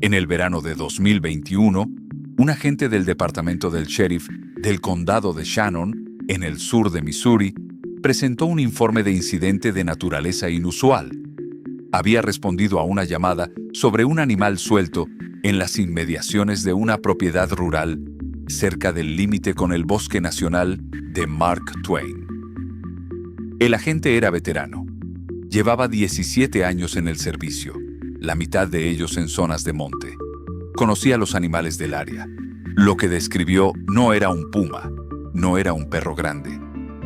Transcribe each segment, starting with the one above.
En el verano de 2021, un agente del Departamento del Sheriff del Condado de Shannon, en el sur de Missouri, presentó un informe de incidente de naturaleza inusual. Había respondido a una llamada sobre un animal suelto en las inmediaciones de una propiedad rural cerca del límite con el Bosque Nacional de Mark Twain. El agente era veterano. Llevaba 17 años en el servicio, la mitad de ellos en zonas de monte. Conocía los animales del área. Lo que describió no era un puma, no era un perro grande.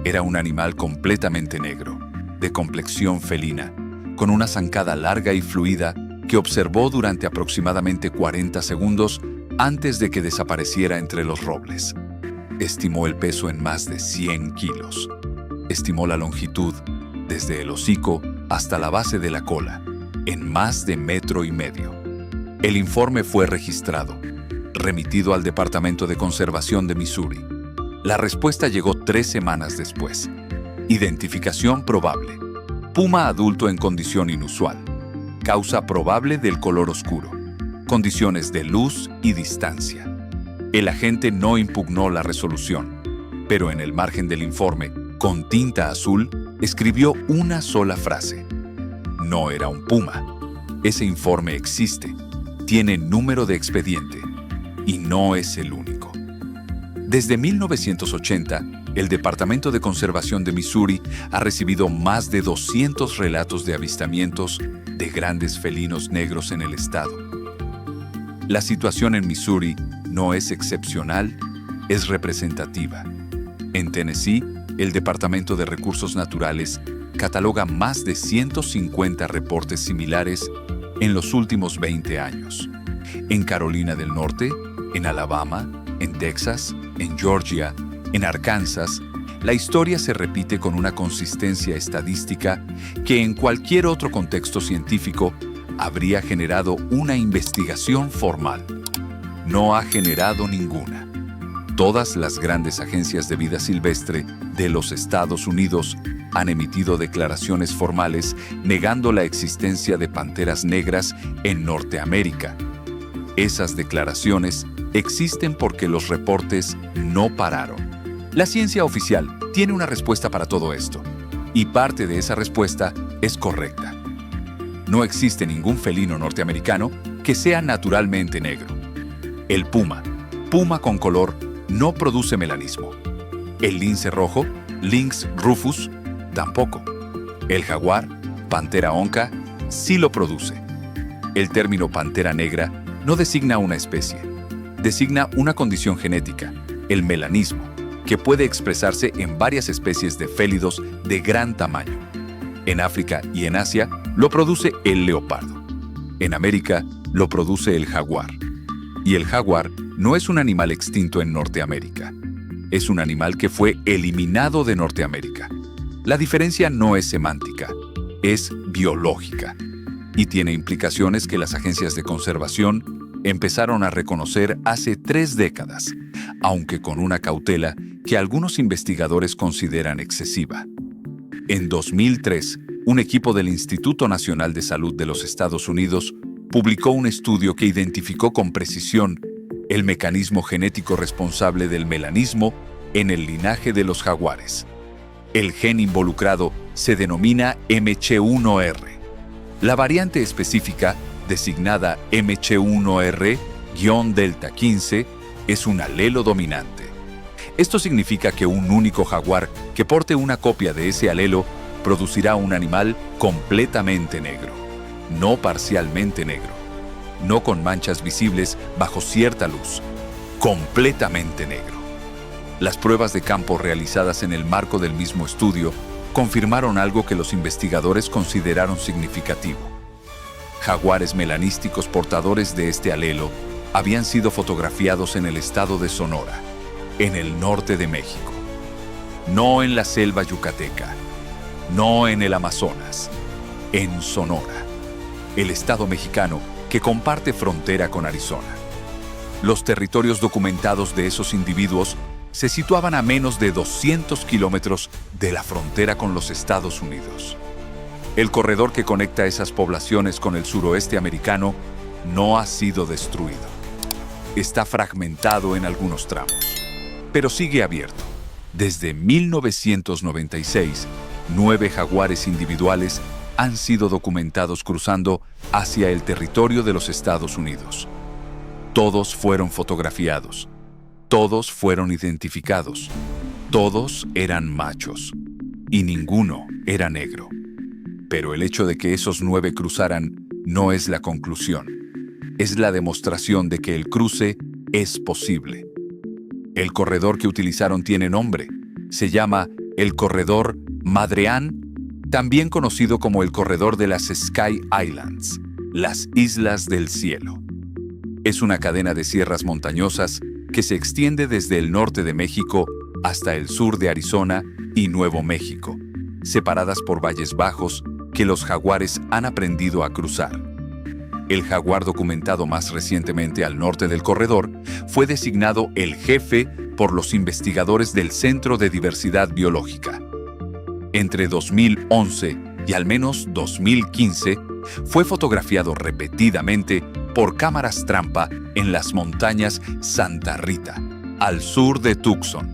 Era un animal completamente negro, de complexión felina, con una zancada larga y fluida que observó durante aproximadamente 40 segundos antes de que desapareciera entre los robles. Estimó el peso en más de 100 kilos. Estimó la longitud, desde el hocico hasta la base de la cola, en más de 1,5 metros. El informe fue registrado, remitido al Departamento de Conservación de Missouri. La respuesta llegó 3 semanas después. Identificación probable. Puma adulto en condición inusual. Causa probable del color oscuro. Condiciones de luz y distancia. El agente no impugnó la resolución, pero en el margen del informe, con tinta azul, escribió una sola frase. No era un puma. Ese informe existe, tiene número de expediente y no es el único. Desde 1980, el Departamento de Conservación de Missouri ha recibido más de 200 relatos de avistamientos de grandes felinos negros en el estado. La situación en Missouri no es excepcional, es representativa. En Tennessee, el Departamento de Recursos Naturales cataloga más de 150 reportes similares en los últimos 20 años. En Carolina del Norte, en Alabama, en Texas, en Georgia, en Arkansas, la historia se repite con una consistencia estadística que en cualquier otro contexto científico habría generado una investigación formal. No ha generado ninguna. Todas las grandes agencias de vida silvestre de los Estados Unidos han emitido declaraciones formales negando la existencia de panteras negras en Norteamérica. Esas declaraciones existen porque los reportes no pararon. La ciencia oficial tiene una respuesta para todo esto, y parte de esa respuesta es correcta. No existe ningún felino norteamericano que sea naturalmente negro. El puma con color, no produce melanismo. El lince rojo, Lynx rufus, tampoco. El jaguar, Panthera onca, sí lo produce. El término pantera negra no designa una especie, designa una condición genética, el melanismo, que puede expresarse en varias especies de félidos de gran tamaño. En África y en Asia lo produce el leopardo. En América lo produce el jaguar. Y el jaguar no es un animal extinto en Norteamérica. Es un animal que fue eliminado de Norteamérica. La diferencia no es semántica, es biológica. Y tiene implicaciones que las agencias de conservación empezaron a reconocer hace 3 décadas, aunque con una cautela que algunos investigadores consideran excesiva. En 2003, un equipo del Instituto Nacional de Salud de los Estados Unidos publicó un estudio que identificó con precisión el mecanismo genético responsable del melanismo en el linaje de los jaguares. El gen involucrado se denomina MCH1R. La variante específica, designada MCH1R-delta 15, es un alelo dominante. Esto significa que un único jaguar que porte una copia de ese alelo producirá un animal completamente negro, no parcialmente negro, no con manchas visibles bajo cierta luz, completamente negro. Las pruebas de campo realizadas en el marco del mismo estudio confirmaron algo que los investigadores consideraron significativo. Jaguares melanísticos portadores de este alelo habían sido fotografiados en el estado de Sonora, en el norte de México. No en la selva yucateca, no en el Amazonas, en Sonora, el estado mexicano que comparte frontera con Arizona. Los territorios documentados de esos individuos se situaban a menos de 200 kilómetros de la frontera con los Estados Unidos. El corredor que conecta esas poblaciones con el suroeste americano no ha sido destruido. Está fragmentado en algunos tramos, pero sigue abierto. Desde 1996, 9 jaguares individuales han sido documentados cruzando hacia el territorio de los Estados Unidos. Todos fueron fotografiados, todos fueron identificados, todos eran machos y ninguno era negro. Pero el hecho de que esos 9 cruzaran no es la conclusión, es la demostración de que el cruce es posible. El corredor que utilizaron tiene nombre, se llama el corredor Madrean, también conocido como el corredor de las Sky Islands, las Islas del Cielo. Es una cadena de sierras montañosas que se extiende desde el norte de México hasta el sur de Arizona y Nuevo México, separadas por valles bajos que los jaguares han aprendido a cruzar. El jaguar documentado más recientemente al norte del corredor fue designado el jefe por los investigadores del Centro de Diversidad Biológica. Entre 2011 y al menos 2015, fue fotografiado repetidamente por cámaras trampa en las montañas Santa Rita, al sur de Tucson.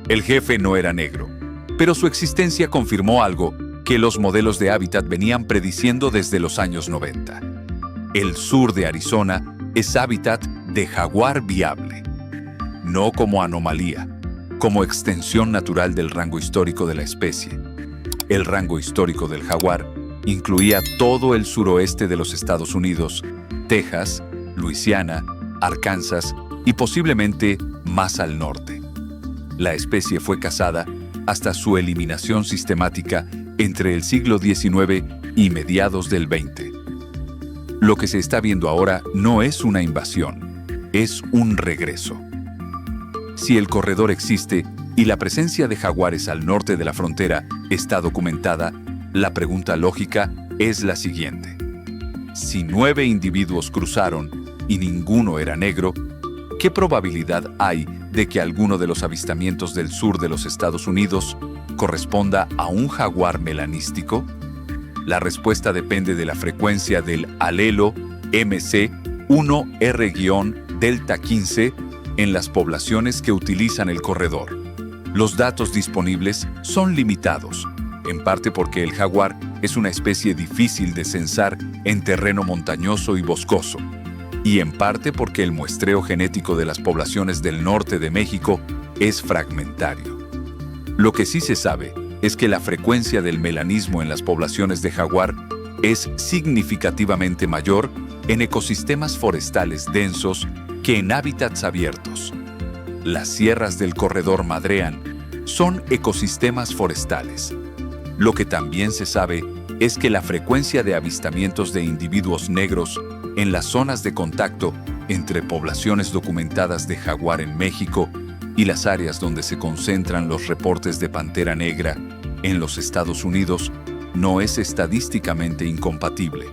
El jefe no era negro, pero su existencia confirmó algo que los modelos de hábitat venían prediciendo desde los años 90. El sur de Arizona es hábitat de jaguar viable, no como anomalía, como extensión natural del rango histórico de la especie. El rango histórico del jaguar incluía todo el suroeste de los Estados Unidos, Texas, Luisiana, Arkansas y posiblemente más al norte. La especie fue cazada hasta su eliminación sistemática entre el siglo XIX y mediados del XX. Lo que se está viendo ahora no es una invasión, es un regreso. Si el corredor existe y la presencia de jaguares al norte de la frontera está documentada, la pregunta lógica es la siguiente. Si 9 individuos cruzaron y ninguno era negro, ¿qué probabilidad hay de que alguno de los avistamientos del sur de los Estados Unidos corresponda a un jaguar melanístico? La respuesta depende de la frecuencia del alelo MC1R-delta 15 en las poblaciones que utilizan el corredor. Los datos disponibles son limitados, en parte porque el jaguar es una especie difícil de censar en terreno montañoso y boscoso, y en parte porque el muestreo genético de las poblaciones del norte de México es fragmentario. Lo que sí se sabe es que la frecuencia del melanismo en las poblaciones de jaguar es significativamente mayor en ecosistemas forestales densos que en hábitats abiertos. Las sierras del corredor Madrean son ecosistemas forestales. Lo que también se sabe es que la frecuencia de avistamientos de individuos negros en las zonas de contacto entre poblaciones documentadas de jaguar en México y las áreas donde se concentran los reportes de pantera negra en los Estados Unidos no es estadísticamente incompatible.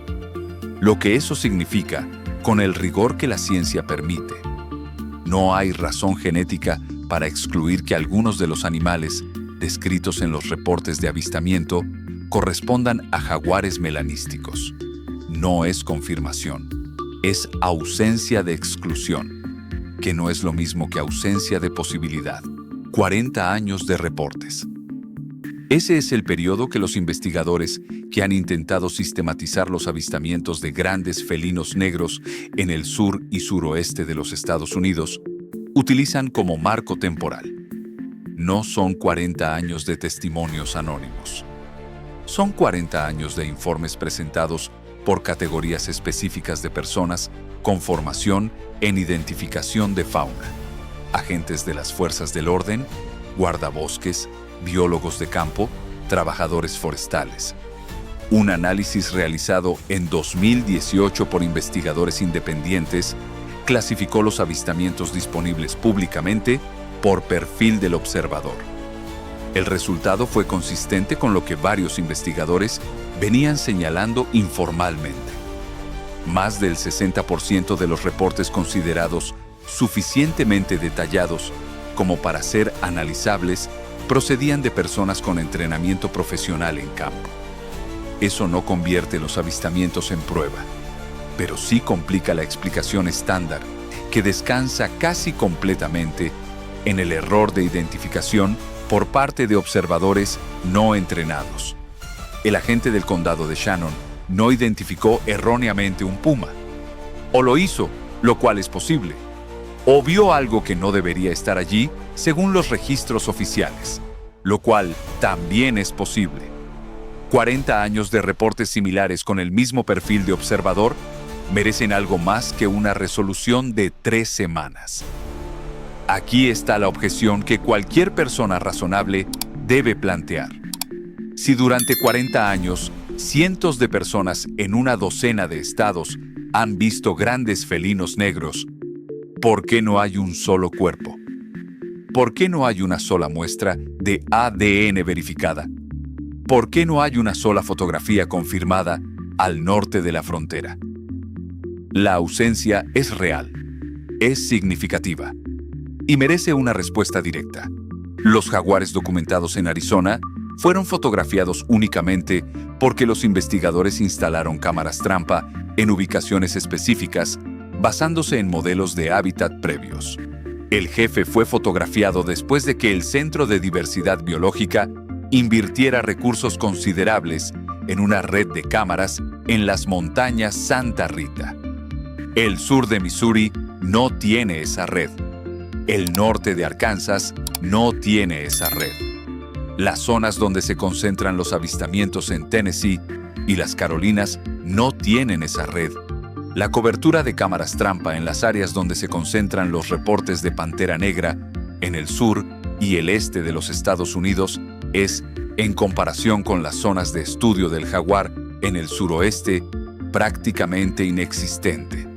Lo que eso significa con el rigor que la ciencia permite. No hay razón genética para excluir que algunos de los animales descritos en los reportes de avistamiento correspondan a jaguares melanísticos. No es confirmación, es ausencia de exclusión, que no es lo mismo que ausencia de posibilidad. 40 años de reportes. Ese es el periodo que los investigadores que han intentado sistematizar los avistamientos de grandes felinos negros en el sur y suroeste de los Estados Unidos utilizan como marco temporal. No son 40 años de testimonios anónimos. Son 40 años de informes presentados por categorías específicas de personas con formación en identificación de fauna, agentes de las fuerzas del orden, guardabosques, biólogos de campo, trabajadores forestales. Un análisis realizado en 2018 por investigadores independientes clasificó los avistamientos disponibles públicamente por perfil del observador. El resultado fue consistente con lo que varios investigadores venían señalando informalmente. Más del 60% de los reportes considerados suficientemente detallados como para ser analizables procedían de personas con entrenamiento profesional en campo. Eso no convierte los avistamientos en prueba. pero sí complica la explicación estándar, que descansa casi completamente en el error de identificación por parte de observadores no entrenados. El agente del condado de Shannon no identificó erróneamente un puma. O lo hizo, lo cual es posible. O vio algo que no debería estar allí, según los registros oficiales, lo cual también es posible. 40 años de reportes similares con el mismo perfil de observador merecen algo más que una resolución de 3 semanas. Aquí está la objeción que cualquier persona razonable debe plantear. Si durante 40 años, cientos de personas en una docena de estados han visto grandes felinos negros, ¿por qué no hay un solo cuerpo? ¿Por qué no hay una sola muestra de ADN verificada? ¿Por qué no hay una sola fotografía confirmada al norte de la frontera? La ausencia es real, es significativa y merece una respuesta directa. Los jaguares documentados en Arizona fueron fotografiados únicamente porque los investigadores instalaron cámaras trampa en ubicaciones específicas basándose en modelos de hábitat previos. El jefe fue fotografiado después de que el Centro de Diversidad Biológica invirtiera recursos considerables en una red de cámaras en las montañas Santa Rita. El sur de Missouri no tiene esa red. El norte de Arkansas no tiene esa red. Las zonas donde se concentran los avistamientos en Tennessee y las Carolinas no tienen esa red. La cobertura de cámaras trampa en las áreas donde se concentran los reportes de pantera negra, en el sur y el este de los Estados Unidos, es, en comparación con las zonas de estudio del jaguar en el suroeste, prácticamente inexistente.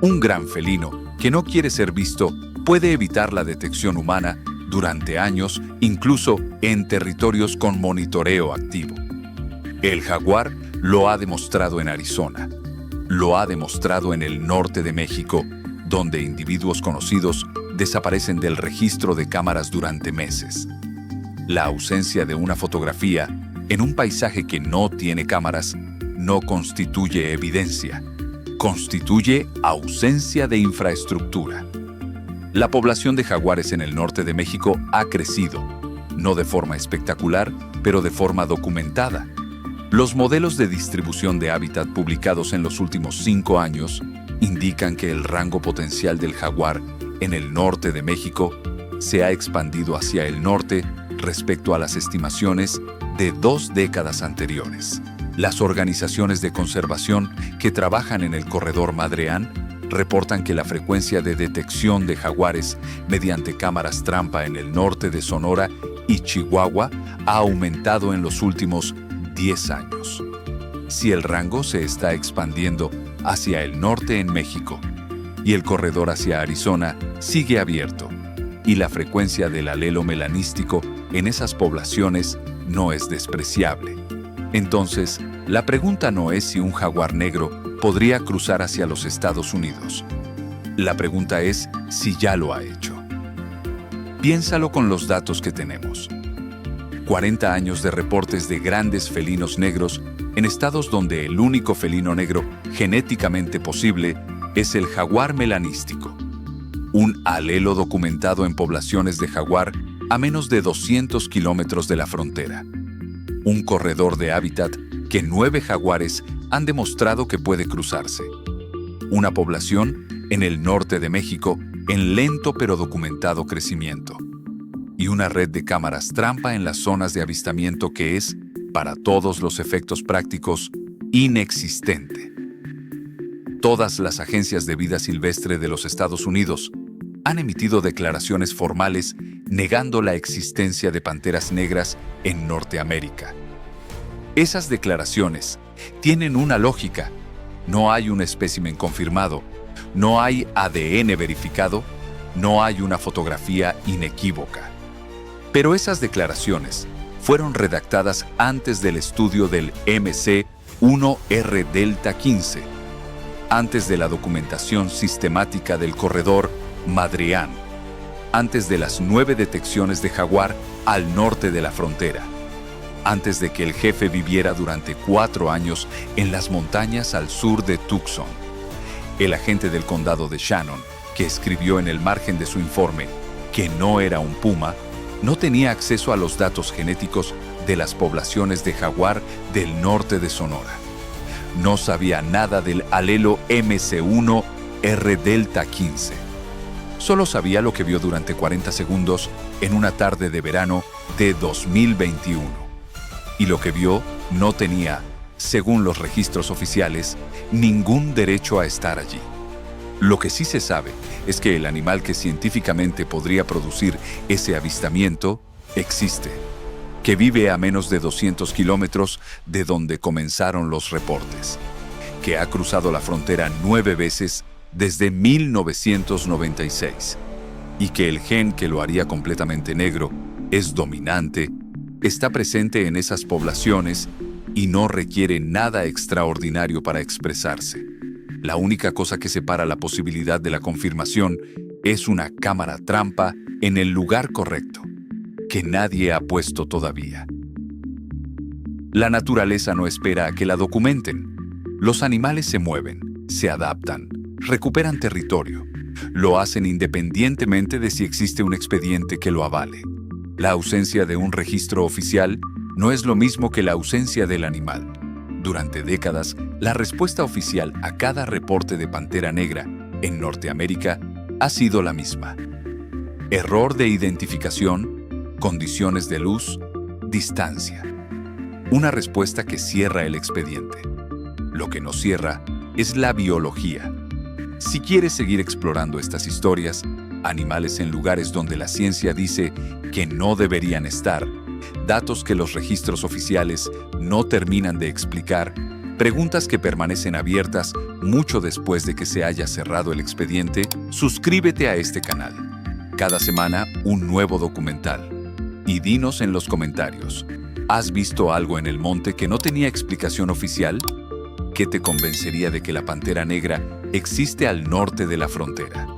Un gran felino que no quiere ser visto puede evitar la detección humana durante años, incluso en territorios con monitoreo activo. El jaguar lo ha demostrado en Arizona. Lo ha demostrado en el norte de México, donde individuos conocidos desaparecen del registro de cámaras durante meses. La ausencia de una fotografía en un paisaje que no tiene cámaras no constituye evidencia, constituye ausencia de infraestructura. La población de jaguares en el norte de México ha crecido, no de forma espectacular, pero de forma documentada. Los modelos de distribución de hábitat publicados en los últimos 5 años indican que el rango potencial del jaguar en el norte de México se ha expandido hacia el norte respecto a las estimaciones de 2 décadas anteriores. Las organizaciones de conservación que trabajan en el corredor Madreán reportan que la frecuencia de detección de jaguares mediante cámaras trampa en el norte de Sonora y Chihuahua ha aumentado en los últimos 10 años. Si el rango se está expandiendo hacia el norte en México y el corredor hacia Arizona sigue abierto y la frecuencia del alelo melanístico en esas poblaciones no es despreciable, entonces la pregunta no es si un jaguar negro podría cruzar hacia los Estados Unidos. La pregunta es si ya lo ha hecho. Piénsalo con los datos que tenemos. 40 años de reportes de grandes felinos negros en estados donde el único felino negro genéticamente posible es el jaguar melanístico. Un alelo documentado en poblaciones de jaguar a menos de 200 kilómetros de la frontera. Un corredor de hábitat que 9 jaguares han demostrado que puede cruzarse. Una población en el norte de México en lento pero documentado crecimiento. Y una red de cámaras trampa en las zonas de avistamiento que es, para todos los efectos prácticos, inexistente. Todas las agencias de vida silvestre de los Estados Unidos han emitido declaraciones formales negando la existencia de panteras negras en Norteamérica. Esas declaraciones tienen una lógica. No hay un espécimen confirmado, no hay ADN verificado, no hay una fotografía inequívoca. Pero esas declaraciones fueron redactadas antes del estudio del MC1R Delta 15, antes de la documentación sistemática del corredor Madreán, antes de las 9 detecciones de jaguar al norte de la frontera, antes de que el jefe viviera durante 4 años en las montañas al sur de Tucson. El agente del condado de Shannon, que escribió en el margen de su informe que no era un puma, no tenía acceso a los datos genéticos de las poblaciones de jaguar del norte de Sonora. No sabía nada del alelo MC1R delta 15. Solo sabía lo que vio durante 40 segundos en una tarde de verano de 2021. Y lo que vio no tenía, según los registros oficiales, ningún derecho a estar allí. Lo que sí se sabe es que el animal que científicamente podría producir ese avistamiento existe, que vive a menos de 200 kilómetros de donde comenzaron los reportes, que ha cruzado la frontera 9 veces desde 1996, y que el gen que lo haría completamente negro es dominante, está presente en esas poblaciones y no requiere nada extraordinario para expresarse. La única cosa que separa la posibilidad de la confirmación es una cámara trampa en el lugar correcto, que nadie ha puesto todavía. La naturaleza no espera a que la documenten. Los animales se mueven, se adaptan, recuperan territorio. Lo hacen independientemente de si existe un expediente que lo avale. La ausencia de un registro oficial no es lo mismo que la ausencia del animal. Durante décadas, la respuesta oficial a cada reporte de pantera negra en Norteamérica ha sido la misma. Error de identificación, condiciones de luz, distancia. Una respuesta que cierra el expediente. Lo que no cierra es la biología. Si quieres seguir explorando estas historias, animales en lugares donde la ciencia dice que no deberían estar, datos que los registros oficiales no terminan de explicar, preguntas que permanecen abiertas mucho después de que se haya cerrado el expediente, suscríbete a este canal. Cada semana, un nuevo documental. Y dinos en los comentarios, ¿has visto algo en el monte que no tenía explicación oficial? ¿Qué te convencería de que la pantera negra existe al norte de la frontera?